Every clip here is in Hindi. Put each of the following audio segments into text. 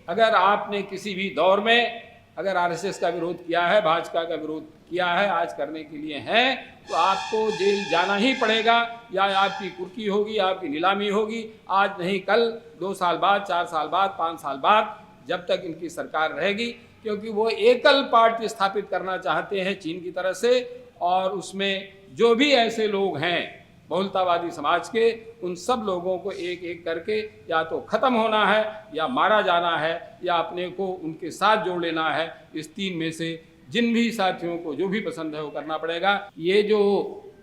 अगर आपने किसी भी दौर में अगर आरएसएस का विरोध किया है, भाजपा का विरोध किया है, आज करने के लिए है, तो आपको जेल जाना ही पड़ेगा, या आपकी कुर्की होगी, आपकी नीलामी होगी, आज नहीं कल, 2 साल बाद, 4 साल बाद, 5 साल बाद, जब तक इनकी सरकार रहेगी। क्योंकि वो एकल पार्टी स्थापित करना चाहते हैं चीन की तरह से, और उसमें जो भी ऐसे लोग हैं बहुलतावादी समाज के, उन सब लोगों को एक एक करके या तो ख़त्म होना है, या मारा जाना है, या अपने को उनके साथ जोड़ लेना है। इस 3 में से जिन भी साथियों को जो भी पसंद है वो करना पड़ेगा। ये जो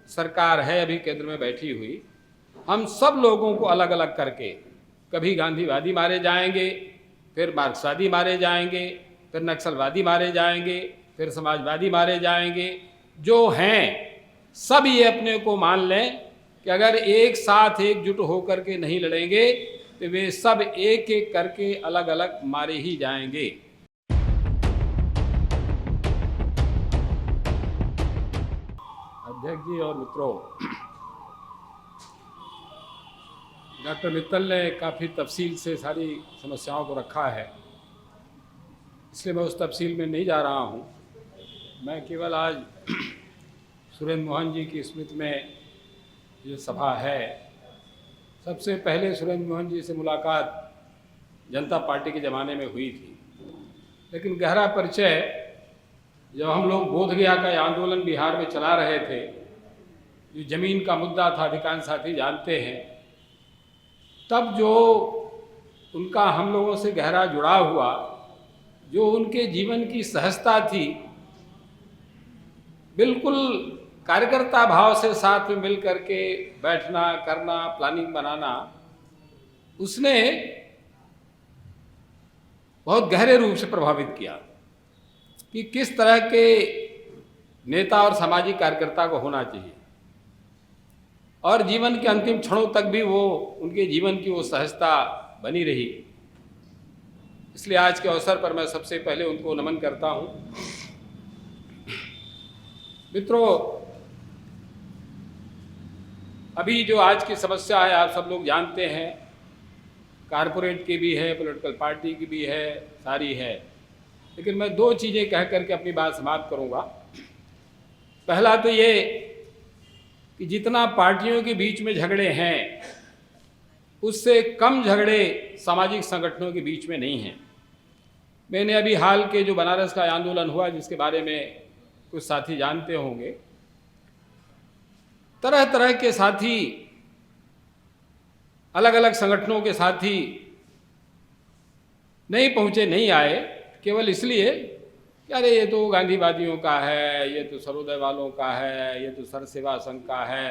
सरकार है अभी केंद्र में बैठी हुई, हम सब लोगों को अलग अलग करके, कभी गांधीवादी मारे जाएंगे, फिर मार्क्सवादी मारे जाएंगे, फिर नक्सलवादी मारे जाएंगे, फिर समाजवादी मारे जाएंगे। जो हैं सब ये अपने को मान लें कि अगर एक साथ एकजुट होकर के नहीं लड़ेंगे तो वे सब एक एक करके अलग अलग मारे ही जाएंगे। अध्यक्ष जी और मित्रों, डॉक्टर मित्तल ने काफ़ी तफसील से सारी समस्याओं को रखा है, इसलिए मैं उस तफसील में नहीं जा रहा हूँ। मैं केवल आज सुरेंद्र मोहन जी की स्मृति में ये सभा है, सबसे पहले सुरेंद्र मोहन जी से मुलाकात जनता पार्टी के ज़माने में हुई थी, लेकिन गहरा परिचय जब हम लोग बोधगया का आंदोलन बिहार में चला रहे थे, जो ज़मीन का मुद्दा था, अधिकांश साथी जानते हैं, तब जो उनका हम लोगों से गहरा जुड़ाव हुआ, जो उनके जीवन की सहजता थी, बिल्कुल कार्यकर्ता भाव से साथ में मिल करके बैठना, करना, प्लानिंग बनाना, उसने बहुत गहरे रूप से प्रभावित किया कि किस तरह के नेता और सामाजिक कार्यकर्ता को होना चाहिए। और जीवन के अंतिम क्षणों तक भी वो उनके जीवन की वो सहजता बनी रही। इसलिए आज के अवसर पर मैं सबसे पहले उनको नमन करता हूँ। मित्रों, अभी जो आज की समस्या है आप सब लोग जानते हैं, कारपोरेट की भी है, पॉलिटिकल पार्टी की भी है, सारी है, लेकिन मैं 2 चीज़ें कह करके अपनी बात समाप्त करूँगा। पहला तो ये कि जितना पार्टियों के बीच में झगड़े हैं, उससे कम झगड़े सामाजिक संगठनों के बीच में नहीं हैं। मैंने अभी हाल के जो बनारस का आंदोलन हुआ, जिसके बारे में कुछ साथी जानते होंगे, तरह तरह के साथी, अलग अलग संगठनों के साथी नहीं पहुँचे, नहीं आए, केवल इसलिए कि अरे ये तो गांधीवादियों का है, ये तो सर्वोदय वालों का है, ये तो सर सेवा संघ का है,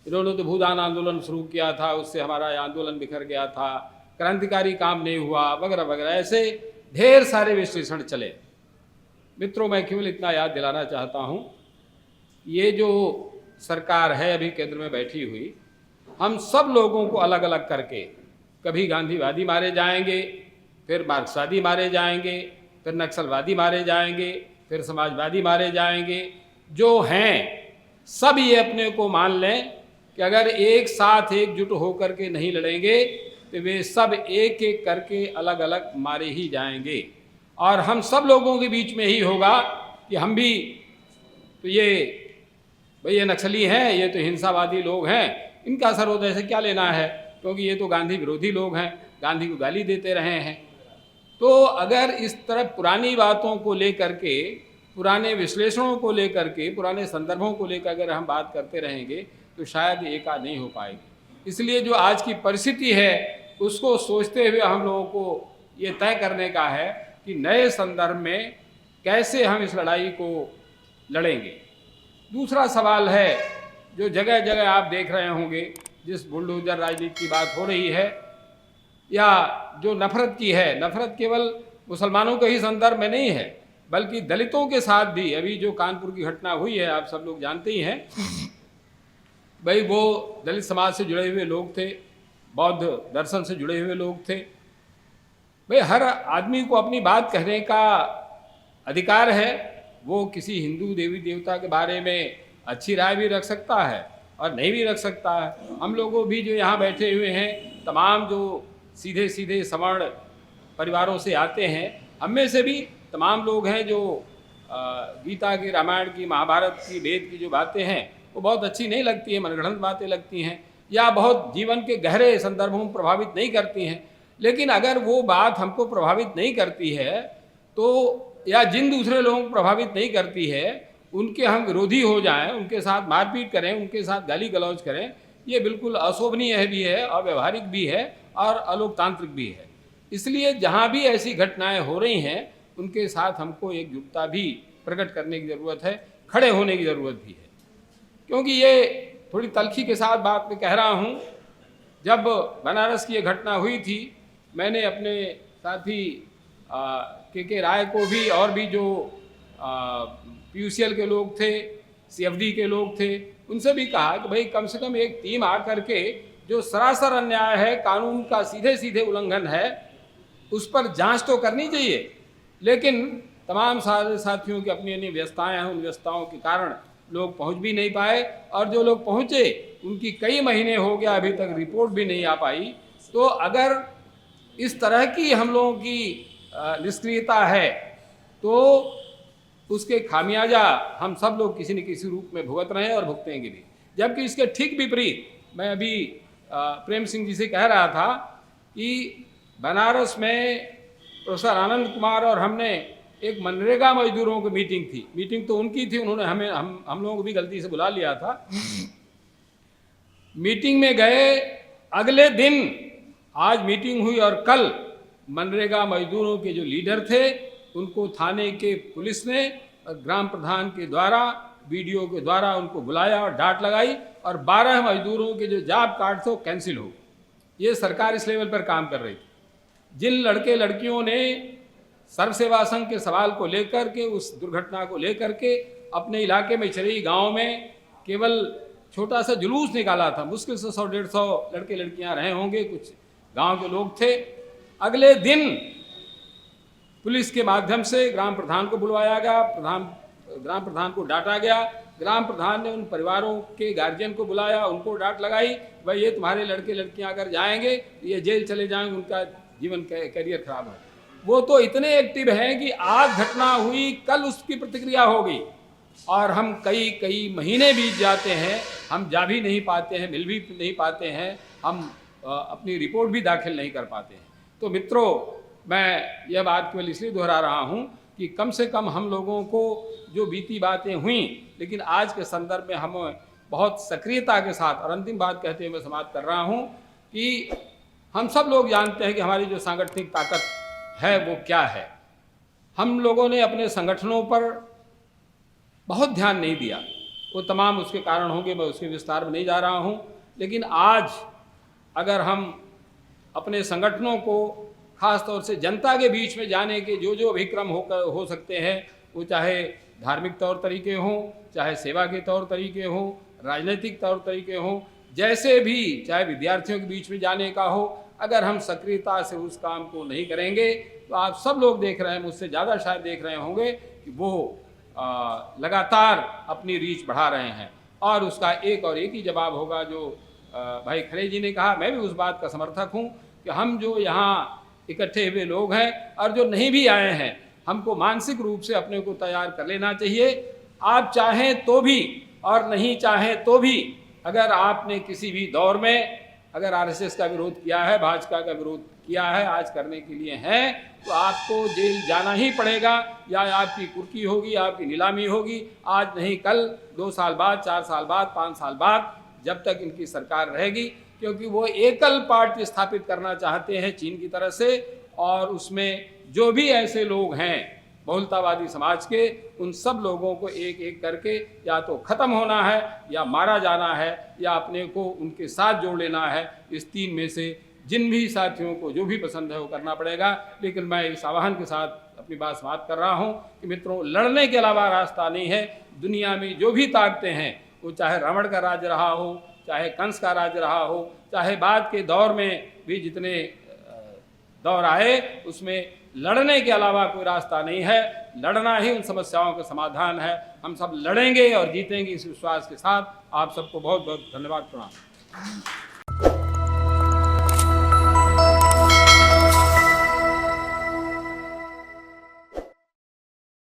इन्होंने तो भूदान आंदोलन शुरू किया था, उससे हमारा आंदोलन बिखर गया था, क्रांतिकारी काम नहीं हुआ, वगैरह वगैरह, ऐसे ढेर सारे विश्लेषण चले। मित्रों, मैं केवल इतना याद दिलाना चाहता हूँ, ये जो सरकार है अभी केंद्र में बैठी हुई, हम सब लोगों को अलग अलग करके, कभी गांधीवादी मारे जाएंगे, फिर मार्क्सवादी मारे जाएंगे, फिर नक्सलवादी मारे जाएंगे, फिर समाजवादी मारे जाएंगे। जो हैं सब ये अपने को मान लें कि अगर एक साथ एकजुट होकर के नहीं लड़ेंगे तो वे सब एक एक करके अलग अलग मारे ही जाएंगे। और हम सब लोगों के बीच में ही होगा कि हम भी तो ये नक्सली हैं, ये तो हिंसावादी लोग हैं, इनका सर्वोदय से क्या लेना है, क्योंकि ये तो गांधी विरोधी लोग हैं, गांधी को गाली देते रहे हैं। तो अगर इस तरह पुरानी बातों को लेकर के, पुराने विश्लेषणों को लेकर के, पुराने संदर्भों को लेकर अगर हम बात करते रहेंगे तो शायद एका नहीं हो पाएगी। इसलिए जो आज की परिस्थिति है उसको सोचते हुए हम लोगों को ये तय करने का है कि नए संदर्भ में कैसे हम इस लड़ाई को लड़ेंगे। दूसरा सवाल है, जो जगह जगह आप देख रहे होंगे जिस बुलडोजर राजनीति की बात हो रही है, या जो नफरत की है, नफरत केवल मुसलमानों के ही संदर्भ में नहीं है, बल्कि दलितों के साथ भी। अभी जो कानपुर की घटना हुई है आप सब लोग जानते ही हैं, भाई वो दलित समाज से जुड़े हुए लोग थे, बौद्ध दर्शन से जुड़े हुए लोग थे। भाई हर आदमी को अपनी बात कहने का अधिकार है, वो किसी हिंदू देवी देवता के बारे में अच्छी राय भी रख सकता है और नहीं भी रख सकता है। हम लोगों भी जो यहाँ बैठे हुए हैं, तमाम जो सीधे सीधे सवर्ण परिवारों से आते हैं। हम में से भी तमाम लोग हैं जो गीता की, रामायण की, महाभारत की, वेद की जो बातें हैं वो बहुत अच्छी नहीं लगती हैं, मनगढ़ंत बातें लगती हैं या बहुत जीवन के गहरे संदर्भों में प्रभावित नहीं करती हैं। लेकिन अगर वो बात हमको प्रभावित नहीं करती है तो, या जिन दूसरे लोगों को प्रभावित नहीं करती है उनके हम विरोधी हो जाएं, उनके साथ मारपीट करें, उनके साथ गाली गलौज करें, ये बिल्कुल अशोभनीय भी है, अव्यवहारिक भी है और अलोकतांत्रिक भी है। इसलिए जहाँ भी ऐसी घटनाएं हो रही हैं उनके साथ हमको एकजुटता भी प्रकट करने की ज़रूरत है, खड़े होने की ज़रूरत भी है। क्योंकि ये थोड़ी तल्खी के साथ बात मैं कह रहा हूँ, जब बनारस की ये घटना हुई थी मैंने अपने साथी के राय को भी और भी जो PUCL के लोग थे, CFD के लोग थे, उनसे भी कहा कि भाई कम से कम एक टीम आकर के जो सरासर अन्याय है, कानून का सीधे सीधे उल्लंघन है, उस पर जांच तो करनी चाहिए। लेकिन तमाम सारे साथियों की अपनी अपनी व्यस्तताएं हैं, उन व्यस्तताओं के कारण लोग पहुंच भी नहीं पाए और जो लोग पहुंचे उनकी कई महीने हो गया अभी तक रिपोर्ट भी नहीं आ पाई। तो अगर इस तरह की हम लोगों की निष्क्रियता है तो उसके खामियाजा हम सब लोग किसी न किसी रूप में भुगत रहे हैं और भुगतेंगे भी। जबकि इसके ठीक विपरीत मैं अभी प्रेम सिंह जी से कह रहा था कि बनारस में प्रोफेसर आनंद कुमार और हमने एक मनरेगा मजदूरों की मीटिंग तो उनकी थी, उन्होंने हमें हम लोगों को भी गलती से बुला लिया था। मीटिंग में गए, अगले दिन आज मीटिंग हुई और कल मनरेगा मजदूरों के जो लीडर थे उनको थाने के पुलिस ने ग्राम प्रधान के द्वारा, BDO के द्वारा उनको बुलाया और डांट लगाई और 12 मजदूरों के जो जॉब कार्ड थे वो कैंसिल हो। ये सरकार इस लेवल पर काम कर रही थी। जिन लड़के लड़कियों ने सर्व सेवा संघ के सवाल को लेकर के, उस दुर्घटना को लेकर के अपने इलाके में चली गांव में केवल छोटा सा जुलूस निकाला था, मुश्किल से 100-150 लड़के लड़कियां रहे होंगे, कुछ गांव के लोग थे। अगले दिन पुलिस के माध्यम से ग्राम प्रधान को बुलवाया गया, ग्राम प्रधान को डांटा गया। ग्राम प्रधान ने उन परिवारों के गार्जियन को बुलाया, उनको डांट लगाई, भाई ये तुम्हारे लड़के लड़कियां अगर जाएंगे ये जेल चले जाएंगे, उनका जीवन करियर खराब है। वो तो इतने एक्टिव हैं कि आज घटना हुई, कल उसकी प्रतिक्रिया हो गई और हम कई महीने बीत जाते हैं, हम जा भी नहीं पाते हैं, मिल भी नहीं पाते हैं, हम अपनी रिपोर्ट भी दाखिल नहीं कर पाते हैं। तो मित्रों, मैं यह बात केवल इसलिए दोहरा रहा हूँ कि कम से कम हम लोगों को जो बीती बातें हुई, लेकिन आज के संदर्भ में हम बहुत सक्रियता के साथ, और अंतिम बात कहते हुए मैं समाप्त कर रहा हूँ कि हम सब लोग जानते हैं कि हमारी जो सांगठनिक ताकत है वो क्या है। हम लोगों ने अपने संगठनों पर बहुत ध्यान नहीं दिया, वो तमाम उसके कारण होंगे, मैं उसके विस्तार में नहीं जा रहा हूँ। लेकिन आज अगर हम अपने संगठनों को, खास तौर से जनता के बीच में जाने के जो अभिक्रम हो सकते हैं, वो चाहे धार्मिक तौर तरीके हों, चाहे सेवा के तौर तरीके हों, राजनीतिक तौर तरीके हों, जैसे भी, चाहे विद्यार्थियों के बीच में जाने का हो, अगर हम सक्रियता से उस काम को नहीं करेंगे तो आप सब लोग देख रहे हैं, मुझसे ज़्यादा शायद देख रहे होंगे कि वो लगातार अपनी रीच बढ़ा रहे हैं। और उसका एक ही जवाब होगा जो भाई खरे जी ने कहा, मैं भी उस बात का समर्थक हूँ कि हम जो यहाँ इकट्ठे हुए लोग हैं और जो नहीं भी आए हैं, हमको मानसिक रूप से अपने को तैयार कर लेना चाहिए। आप चाहें तो भी और नहीं चाहें तो भी, अगर आपने किसी भी दौर में अगर RSS का विरोध किया है, भाजपा का विरोध किया है, आज करने के लिए है, तो आपको जेल जाना ही पड़ेगा, या आपकी कुर्की होगी, आपकी नीलामी होगी, आज नहीं कल, 2 साल बाद, 4 साल बाद, 5 साल बाद, जब तक इनकी सरकार रहेगी। क्योंकि वो एकल पार्टी स्थापित करना चाहते हैं चीन की तरह से, और उसमें जो भी ऐसे लोग हैं बहुलतावादी समाज के, उन सब लोगों को एक एक करके या तो ख़त्म होना है, या मारा जाना है, या अपने को उनके साथ जोड़ लेना है। इस 3 में से जिन भी साथियों को जो भी पसंद है वो करना पड़ेगा। लेकिन मैं इस आह्वान के साथ अपनी बात समाप्त कर रहा हूँ कि मित्रों, लड़ने के अलावा रास्ता नहीं है। दुनिया में जो भी ताकतें हैं, वो चाहे रावण का राज रहा हो, चाहे कंस का राज रहा हो, चाहे बाद के दौर में भी जितने दौर आए, उसमें लड़ने के अलावा कोई रास्ता नहीं है। लड़ना ही उन समस्याओं का समाधान है। हम सब लड़ेंगे और जीतेंगे इस विश्वास के साथ। आप सबको बहुत बहुत धन्यवाद, प्रणाम।